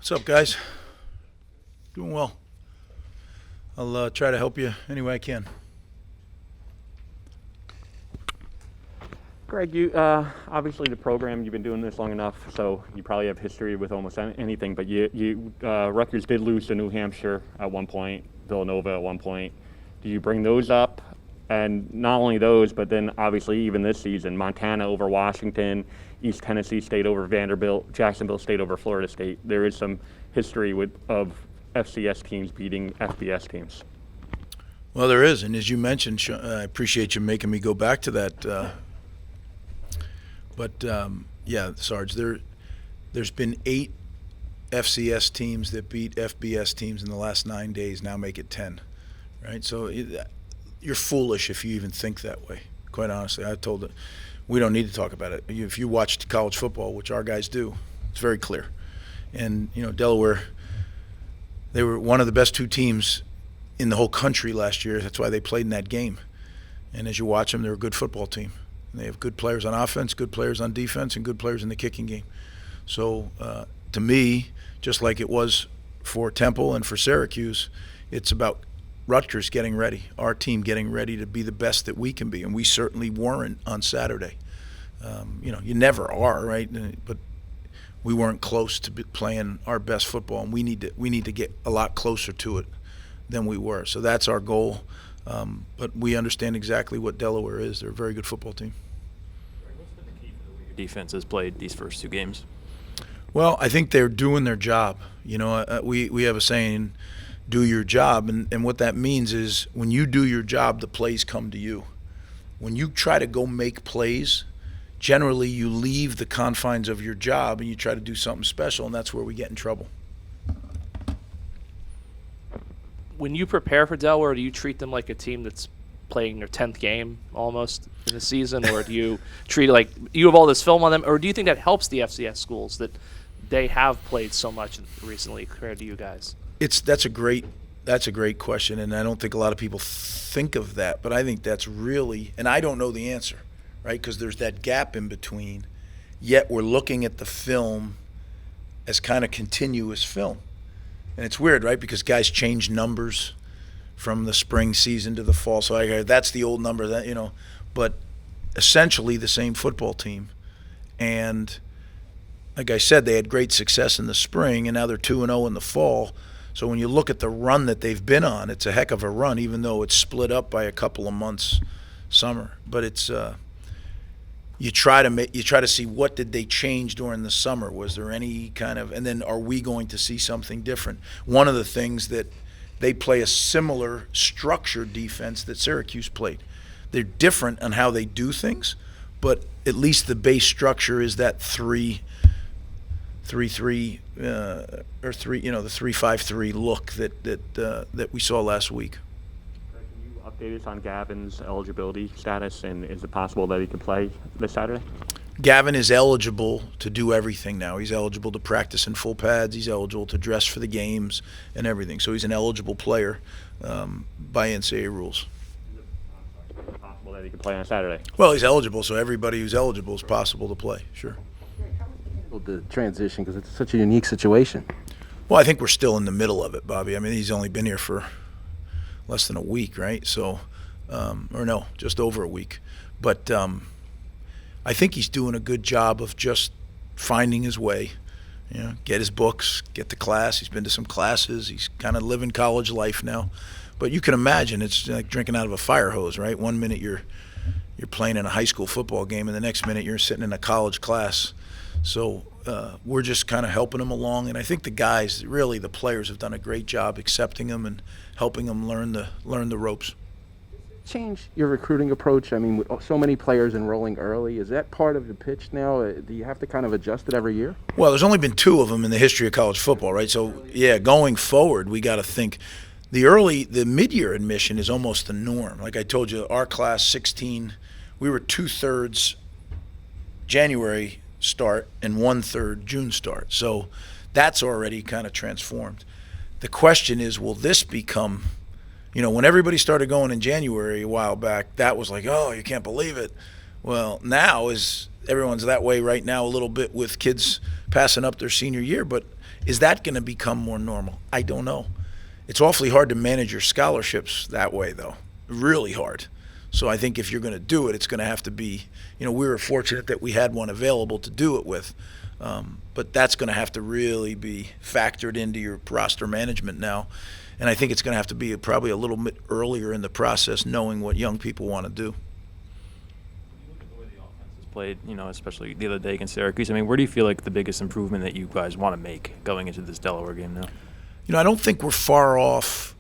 What's up, guys? Doing well. I'll try to help you any way I can. Greg, you obviously the program, you've been doing this long enough, so you probably have history with almost anything. But Rutgers did lose to New Hampshire at one point, Villanova at one point. Do you bring those up? And not only those, but then obviously even this season, Montana over Washington, East Tennessee State over Vanderbilt, Jacksonville State over Florida State. There is some history of FCS teams beating FBS teams. Well, there is, and as you mentioned, I appreciate you making me go back to that. Yeah, Sarge, there's been 8 FCS teams that beat FBS teams in the last 9 days. Now make it 10, right? So you're foolish if you even think that way. Quite honestly, I told it. We don't need to talk about it. If you watched college football, which our guys do, it's very clear. And Delaware, they were one of the best 2 teams in the whole country last year. That's why they played in that game. And as you watch them, they're a good football team. And they have good players on offense, good players on defense, and good players in the kicking game. So to me, just like it was for Temple and for Syracuse, it's about Rutgers getting ready, our team getting ready to be the best that we can be, and we certainly weren't on Saturday. You never are, right? But we weren't close to playing our best football, and we need to get a lot closer to it than we were. So that's our goal. But we understand exactly what Delaware is. They're a very good football team. What's been the key for the way your defense has played these first 2 games? Well, I think they're doing their job. We have a saying, do your job, and what that means is when you do your job, the plays come to you. When you try to go make plays, generally you leave the confines of your job and you try to do something special, and that's where we get in trouble. When you prepare for Delaware, do you treat them like a team that's playing their 10th game almost in the season, or do you treat it like you have all this film on them, or do you think that helps the FCS schools that they have played so much recently compared to you guys? That's a great question, and I don't think a lot of people think of that, but I think that's really, and I don't know the answer, right? Because there's that gap in between, yet we're looking at the film as kind of continuous film. And it's weird, right? Because guys change numbers from the spring season to the fall. So that's the old number, but essentially the same football team. And like I said, they had great success in the spring, and now they're 2-0 in the fall. So when you look at the run that they've been on, it's a heck of a run, even though it's split up by a couple of months summer. But it's you try to see what did they change during the summer. Was there any kind of, and then are we going to see something different? One of the things that they play a similar structured defense that Syracuse played. They're different on how they do things, but at least the base structure is that 3-3 or 3, the 3-5-3 look that we saw last week. Can you update us on Gavin's eligibility status, and is it possible that he can play this Saturday? Gavin is eligible to do everything now. He's eligible to practice in full pads. He's eligible to dress for the games and everything. So he's an eligible player by NCAA rules. Is it possible that he can play on Saturday? Well, he's eligible, so everybody who's eligible is possible to play, sure. The transition, because it's such a unique situation. Well, I think we're still in the middle of it, Bobby. I mean, he's only been here for less than a week, right? So, or no, just over a week. But I think he's doing a good job of just finding his way. Get his books, get to class. He's been to some classes. He's kind of living college life now. But you can imagine it's like drinking out of a fire hose, right? One minute you're playing in a high school football game, and the next minute you're sitting in a college class. So we're just kind of helping them along, and I think the guys, really the players, have done a great job accepting them and helping them learn the ropes. Change your recruiting approach? I mean, with so many players enrolling early, is that part of the pitch now? Do you have to kind of adjust it every year? Well, there's only been 2 of them in the history of college football, right? So, yeah, going forward, we got to think. The mid-year admission is almost the norm. Like I told you, our class 16, we were 2/3 January start and 1/3 June start. So that's already kind of transformed. The question is, will this become, when everybody started going in January a while back, that was like, oh, you can't believe it. Well, now everyone's that way right now a little bit with kids passing up their senior year, but is that going to become more normal? I don't know. It's awfully hard to manage your scholarships that way, though. Really hard. So I think if you're going to do it, it's going to have to be, we were fortunate that we had one available to do it with. But that's going to have to really be factored into your roster management now. And I think it's going to have to be probably a little bit earlier in the process, knowing what young people want to do. Played, especially the other day against Syracuse. I mean, where do you feel like the biggest improvement that you guys want to make going into this Delaware game now? I don't think we're far off.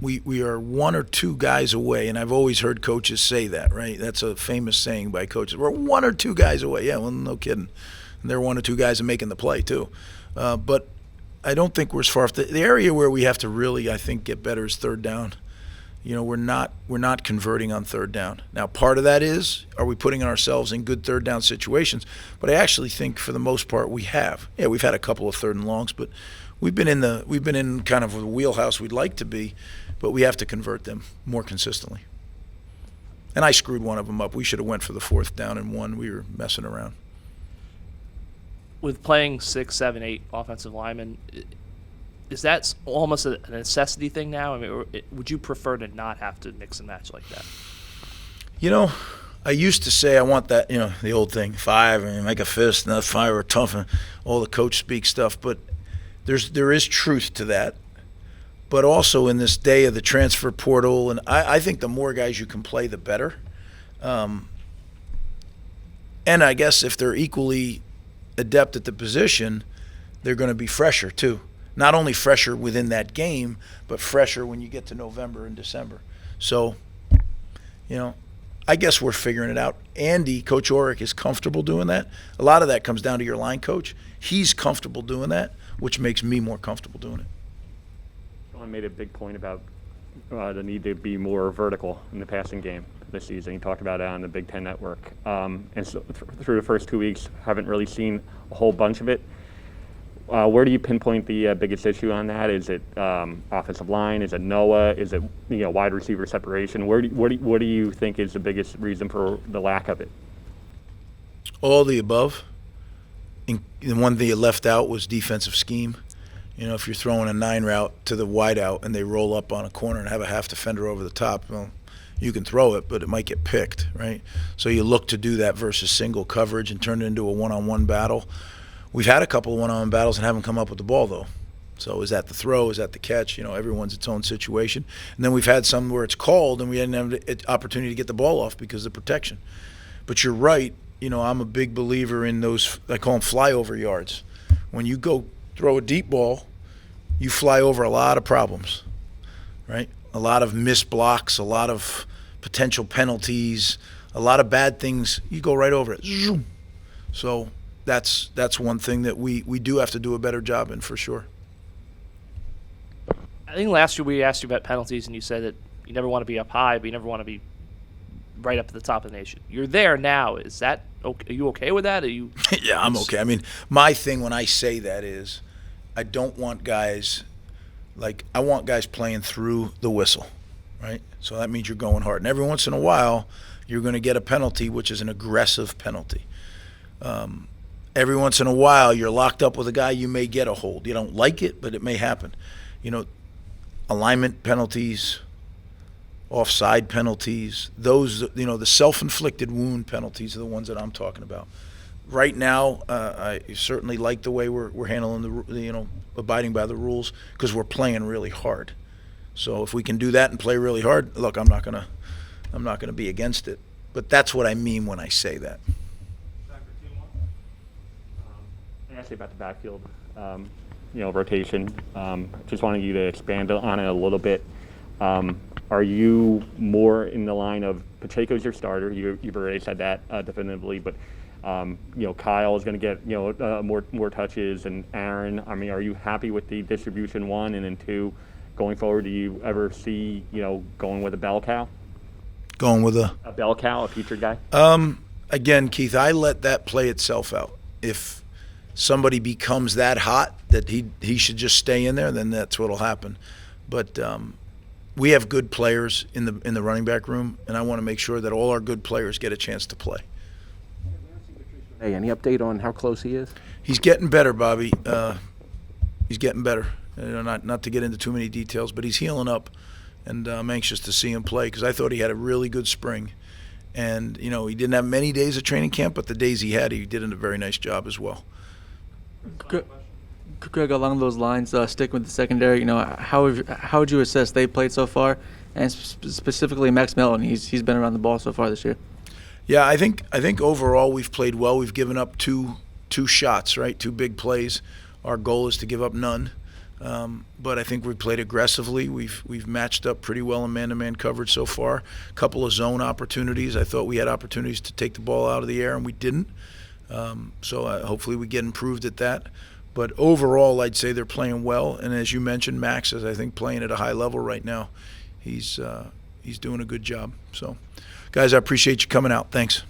We are one or two guys away, and I've always heard coaches say that, right? That's a famous saying by coaches. We're one or two guys away. Yeah, well, no kidding. And they're one or two guys making the play, too. But I don't think we're as far off. The area where we have to really, I think, get better is third down. We're not converting on third down. Now, part of that is, are we putting ourselves in good third down situations? But I actually think for the most part we have. Yeah, we've had a couple of third and longs, but we've been in kind of the wheelhouse we'd like to be, but we have to convert them more consistently. And I screwed one of them up. We should have went for the fourth down and one. We were messing around. With playing 6, 7, 8 offensive linemen, is that almost a necessity thing now? I mean, or would you prefer to not have to mix and match like that? I used to say I want that, the old thing, 5, and make a fist, and that 5 are tough, and all the coach speak stuff. But there is truth to that. But also in this day of the transfer portal, and I think the more guys you can play, the better. And I guess if they're equally adept at the position, they're going to be fresher too. Not only fresher within that game, but fresher when you get to November and December. So, I guess we're figuring it out. Andy, Coach Orrick, is comfortable doing that. A lot of that comes down to your line coach. He's comfortable doing that, which makes me more comfortable doing it. Sean made a big point about the need to be more vertical in the passing game this season. He talked about it on the Big Ten Network. And so through the first 2 weeks, haven't really seen a whole bunch of it. Where do you pinpoint the biggest issue on that? Is it offensive line? Is it Noah? Is it wide receiver separation? What do you think is the biggest reason for the lack of it? All the above. And the one thing you left out was defensive scheme. If you're throwing a 9 route to the wide out and they roll up on a corner and have a half defender over the top, well, you can throw it, but it might get picked, right? So you look to do that versus single coverage and turn it into a one-on-one battle. We've had a couple of one-on-one battles and haven't come up with the ball, though. So is that the throw? Is that the catch? Everyone's its own situation. And then we've had some where it's called and we didn't have the opportunity to get the ball off because of protection. But you're right. I'm a big believer in those, I call them flyover yards. When you go throw a deep ball, you fly over a lot of problems, right? A lot of missed blocks, a lot of potential penalties, a lot of bad things. You go right over it. Zoom. So that's one thing that we do have to do a better job in for sure. I think last year we asked you about penalties, and you said that you never want to be up high, but you never want to be right up at the top of the nation. You're there now. Is that okay? Are you okay with that? Are you? Yeah, I'm okay. I mean, my thing when I say that is I don't want guys I want guys playing through the whistle, right? So that means you're going hard. And every once in a while, you're going to get a penalty, which is an aggressive penalty. Every once in a while, you're locked up with a guy, you may get a hold. You don't like it, but it may happen. Alignment penalties, offside penalties, those, the self-inflicted wound penalties are the ones that I'm talking about. Right now, I certainly like the way we're handling the abiding by the rules because we're playing really hard. So if we can do that and play really hard, look, I'm not gonna be against it. But that's what I mean when I say that. I asked you about the backfield, rotation. Just wanted you to expand on it a little bit. Are you more in the line of Pacheco's your starter? You've already said that definitively, but Kyle is going to get more touches, and Aaron. I mean, are you happy with the distribution, 1, and then 2, going forward? Do you ever see going with a bell cow? Going with a bell cow, a featured guy? Again, Keith, I let that play itself out. If somebody becomes that hot that he should just stay in there, then that's what'll happen. But we have good players in the running back room, and I want to make sure that all our good players get a chance to play. Hey, any update on how close he is? He's getting better, Bobby. He's getting better. Not to get into too many details, but he's healing up, and I'm anxious to see him play because I thought he had a really good spring. And, he didn't have many days of training camp, but the days he had, he did a very nice job as well. Greg, along those lines, sticking with the secondary, how would you assess they played so far, and specifically Max Melton? He's been around the ball so far this year. Yeah, I think overall we've played well. We've given up two shots, right? 2 big plays. Our goal is to give up none, but I think we've played aggressively. We've matched up pretty well in man-to-man coverage so far. A couple of zone opportunities. I thought we had opportunities to take the ball out of the air, and we didn't. So hopefully we get improved at that. But overall, I'd say they're playing well. And as you mentioned, Max is, I think, playing at a high level right now. He's doing a good job. So, guys, I appreciate you coming out. Thanks.